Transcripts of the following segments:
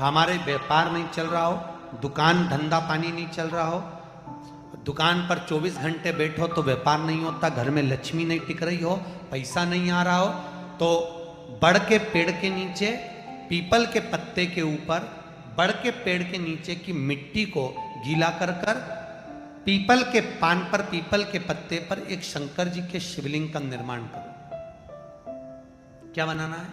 हमारे व्यापार नहीं चल रहा हो, दुकान धंधा पानी नहीं चल रहा हो, दुकान पर 24 घंटे बैठो तो व्यापार नहीं होता, घर में लक्ष्मी नहीं टिक रही हो, पैसा नहीं आ रहा हो, तो बड़ के पेड़ के नीचे, पीपल के पत्ते के ऊपर, बड़ के पेड़ के नीचे की मिट्टी को गीला कर कर पीपल के पान पर, पीपल के पत्ते पर एक शंकर जी के शिवलिंग का निर्माण करो। क्या बनाना है?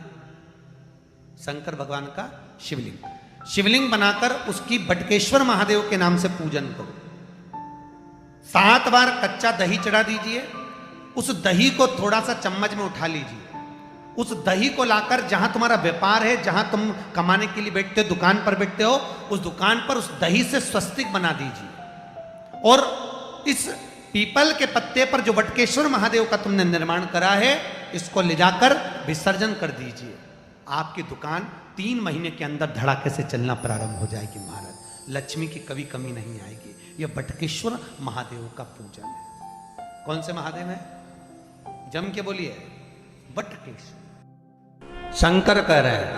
शंकर भगवान का शिवलिंग। शिवलिंग बनाकर उसकी बटकेश्वर महादेव के नाम से पूजन करो। 7 बार कच्चा दही चढ़ा दीजिए। उस दही को थोड़ा सा चम्मच में उठा लीजिए। उस दही को लाकर जहां तुम्हारा व्यापार है, जहां तुम कमाने के लिए बैठते हो, दुकान पर बैठते हो, उस दुकान पर उस दही से स्वस्तिक बना दीजिए। और इस पीपल के पत्ते पर जो बटकेश्वर महादेव का तुमने निर्माण करा है, इसको ले जाकर विसर्जन कर दीजिए। आपकी दुकान 3 महीने के अंदर धड़ाके से चलना प्रारंभ हो जाएगी महाराज। लक्ष्मी की कभी कमी नहीं आएगी। यह बटकेश्वर महादेव का पूजन है। कौन से महादेव है? जम के बोलिए, बटकेश्वर। शंकर कह रहे हैं,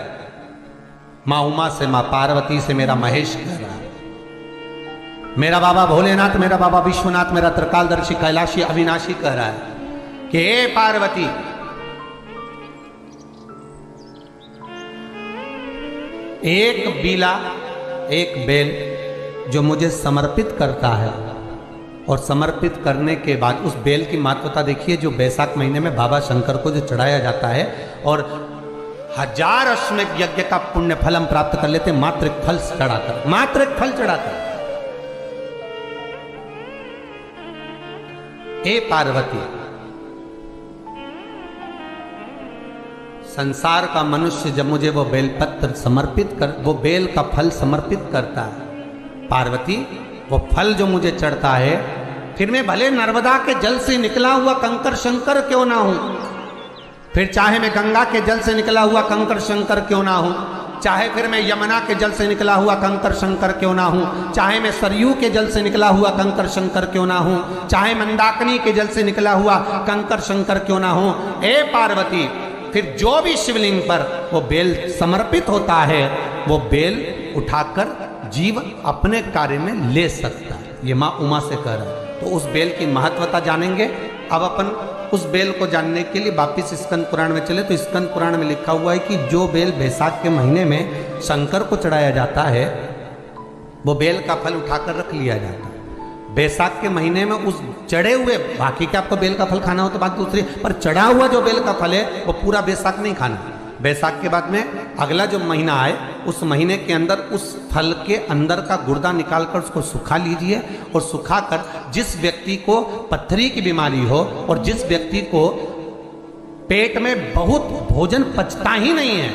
मां उमा से, मां पार्वती से, मेरा महेश कह रहा है, मेरा बाबा भोलेनाथ, मेरा बाबा विश्वनाथ, मेरा त्रिकालदर्शी कैलाशी अविनाशी कह रहा है कि हे पार्वती, एक बीला, एक बेल जो मुझे समर्पित करता है, और समर्पित करने के बाद उस बेल की महत्वता देखिए, जो बैसाख महीने में बाबा शंकर को जो चढ़ाया जाता है, और 1000 अश्वमेध यज्ञ का पुण्य फल हम प्राप्त कर लेते, मात्र एक फल चढ़ाकर, मात्र एक फल चढ़ाकर। हे पार्वती, संसार का मनुष्य जब मुझे वो बेलपत्र समर्पित कर, वो बेल का फल समर्पित करता है, पार्वती वो फल जो मुझे चढ़ता है, फिर मैं भले नर्मदा के जल से निकला हुआ कंकर शंकर क्यों ना हूं, फिर चाहे मैं गंगा के जल से निकला हुआ कंकर शंकर क्यों ना हूं, चाहे फिर मैं यमुना के जल से निकला हुआ कंकर शंकर क्यों ना हूं, चाहे मैं सरयू के जल से निकला हुआ कंकर शंकर क्यों ना हूं, चाहे मंदाकिनी के जल से निकला हुआ कंकर शंकर क्यों ना हूं, ए पार्वती, फिर जो भी शिवलिंग पर वो बेल समर्पित होता है, वो बेल उठाकर जीव अपने कार्य में ले सकता है। ये माँ उमा से कह रहा है। तो उस बेल की महत्वता जानेंगे। अब अपन उस बेल को जानने के लिए वापिस स्कंद पुराण में चले, तो स्कंद पुराण में लिखा हुआ है कि जो बेल बैसाख के महीने में शंकर को चढ़ाया जाता है, वो बेल का फल उठाकर रख लिया जाता है। बैसाख के महीने में उस चढ़े हुए, बाकी के आपको बेल का फल खाना हो तो बात दूसरी, पर चढ़ा हुआ जो बेल का फल है वो पूरा बैसाख नहीं खाना। बैसाख के बाद में अगला जो महीना आए, उस महीने के अंदर उस फल के अंदर का गुर्दा निकालकर उसको सुखा लीजिए, और सुखाकर जिस व्यक्ति को पथरी की बीमारी हो और जिस व्यक्ति को पेट में बहुत भोजन पचता ही नहीं है,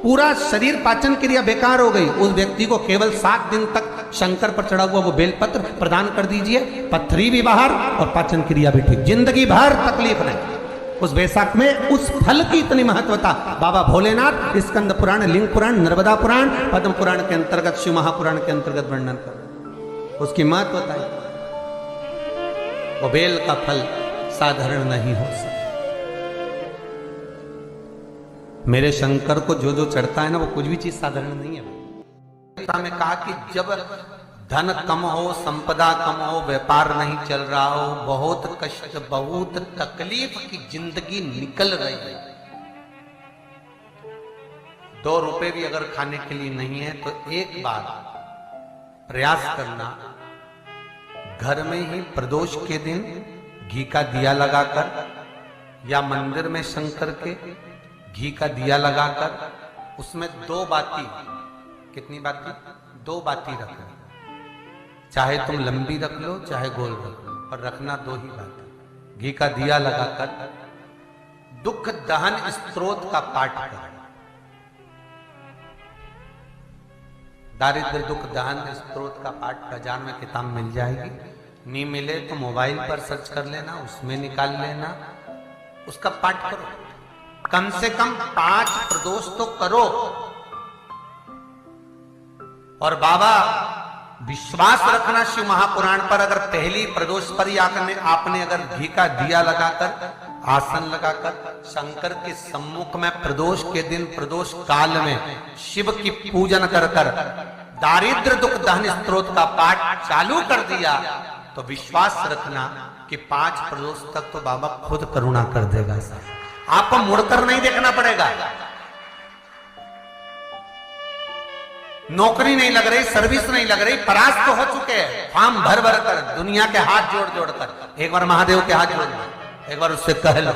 पूरा शरीर पाचन क्रिया बेकार हो गई, उस व्यक्ति को केवल 7 दिन तक शंकर पर चढ़ा हुआ वो बेलपत्र प्रदान कर दीजिए। पथरी भी बाहर और पाचन क्रिया भी ठीक, जिंदगी भर तकलीफ नहीं। उस बैसाख में उस फल की इतनी महत्वता बाबा भोलेनाथ स्कंद पुराण, लिंग पुराण, नर्मदा पुराण, पद्म पुराण के अंतर्गत, शिव महापुराण के अंतर्गत वर्णन कर, उसकी महत्वता है। वो बेल का फल साधारण नहीं हो सकता। मेरे शंकर को जो जो चढ़ता है ना, वो कुछ भी चीज साधारण नहीं है। में कहा कि जब धन कम हो, संपदा कम हो, व्यापार नहीं चल रहा हो, बहुत कष्ट, बहुत तकलीफ की जिंदगी निकल रही है, 2 रुपए भी अगर खाने के लिए नहीं है, तो एक बार प्रयास करना, घर में ही प्रदोष के दिन घी का दिया लगाकर, या मंदिर में शंकर के घी का दिया लगाकर उसमें 2 बाती, कितनी बाती? 2 बाती रखना। चाहे तुम लंबी रख लो, चाहे गोल रख लो, पर रखना 2 ही बाती। घी का दिया लगाकर दुख दहन स्तोत्र का पाठ करो। दारिद्र दुख दहन स्तोत्र का पाठ बाजार में किताब मिल जाएगी। नहीं मिले तो मोबाइल पर सर्च कर लेना, उसमें निकाल लेना, उसका पाठ करो। कम से कम 5 प्रदोष तो करो। और बाबा विश्वास रखना शिव महापुराण पर, अगर पहली प्रदोष पर ही आपने अगर घी का दिया लगाकर आसन लगाकर शंकर के सम्मुख में प्रदोष के दिन प्रदोष काल में शिव की पूजन कर कर दारिद्र दुख दहन स्तोत्र का पाठ चालू कर दिया तो विश्वास रखना कि 5 प्रदोष तक तो बाबा खुद करुणा कर देगा। आपको मुड़कर नहीं देखना पड़ेगा। नौकरी नहीं लग रही, सर्विस नहीं लग रही, परास्त तो हो चुके हैं फॉर्म भर भर कर, दुनिया के हाथ जोड़ जोड़ कर। एक बार महादेव के हाथ जोड़ लो, एक बार उससे कह लो